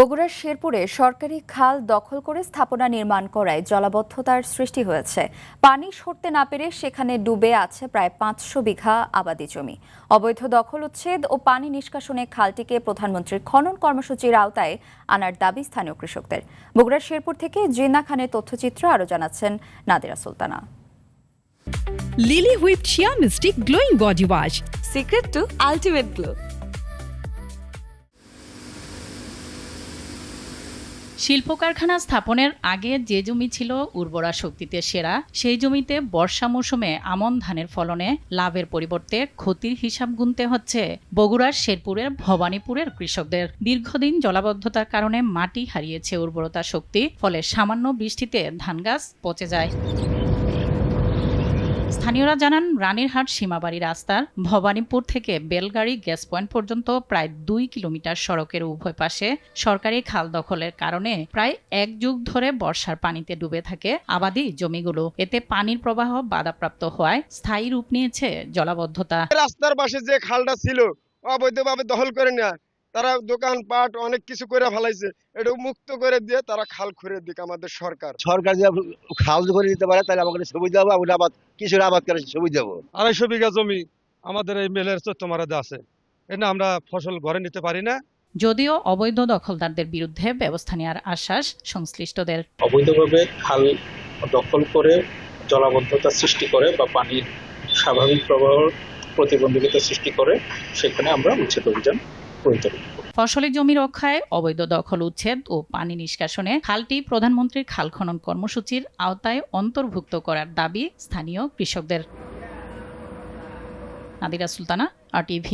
বগুড়ার শেরপুরে সরকারি খাল দখল করে স্থাপনা নির্মাণ করায় জলাবদ্ধতার সৃষ্টি হয়েছে। পানি সরতে না পেরে সেখানে ডুবে আছে প্রায় ৫০০ বিঘা আবাদি জমি। অবৈধ দখল উচ্ছেদ ও পানি নিষ্কাশনে খালটিকে প্রধানমন্ত্রীর খনন কর্মসূচির আওতায় আনার দাবি স্থানীয় কৃষকদের। বগুড়ার শেরপুর থেকে জিন্না খানের তথ্যচিত্র আরও জানাচ্ছেন Nadira Sultana. Lily whipped shea mystic glowing body wash, secret to ultimate glow. শিল্প কারখানা স্থাপনের আগে যে জমি ছিল উর্বরা শক্তিতে সেরা, সেই জমিতে বর্ষা মৌসুমে আমন ধানের ফলনে লাভের পরিবর্তে ক্ষতির হিসাব গুনতে হচ্ছে বগুড়ার শেরপুরের ভবানীপুরের কৃষকদের। দীর্ঘদিন জলাবদ্ধতার কারণে মাটি হারিয়েছে উর্বরতা শক্তি, ফলে সামান্য বৃষ্টিতে ধান গাছ পচে যায়। স্থানীয়রা জানান, রানীরহাট সীমাবাড়ি রাস্তার ভবানীপুর থেকে বেলগাড়ি গ্যাস পয়েন্ট পর্যন্ত প্রায় ২ কিলোমিটার সড়কের উভয় পাশে সরকারি খাল দখলের কারণে প্রায় ১ যুগ ধরে বর্ষার পানিতে ডুবে থাকে আবাদি জমিগুলো। এতে পানির প্রবাহ বাধাপ্রাপ্ত হওয়ায় স্থায়ী রূপ নিয়েছে জলাবদ্ধতা। রাস্তার পাশে যে খালটা ছিল অবৈধভাবে দখল করে নেয়, তারা দোকানপাট অনেক কিছু করে ফেলাইছে। এটা মুক্ত করে দিয়ে তারা খাল খুঁড়ে দিক আমাদের সরকার যদি খাল করে দিতে পারে তাহলে আমাদের সুবিধা হবে। আমরা আবাদ কিশোর আবাদ করে সুবিধা হবে। ২৫০ বিঘা জমি আমাদের এই মেলের চৈত্যমারাতে আছে, এটা আমরা ফসল ঘরে নিতে পারি না। যদিও অবৈধ দখলদারদের বিরুদ্ধে ব্যবস্থা নেওয়ার আশ্বাস সংশ্লিষ্টদের। অবৈধভাবে খাল দখল করে জলাবদ্ধতা সৃষ্টি করে বা পানির স্বাভাবিক প্রবাহ প্রতিবন্ধকতা সৃষ্টি করে, সেখানে আমরা উচ্ছেদ অভিযান পরিচালনা করি। ফসলি জমি রক্ষায় অবৈধ দখল উচ্ছেদ ও পানি নিষ্কাশনে খালটি প্রধানমন্ত্রীর খাল খনন কর্মসূচির আওতায় অন্তর্ভুক্ত করার দাবি স্থানীয় কৃষকদের। নাদিরা সুলতানা, RTV।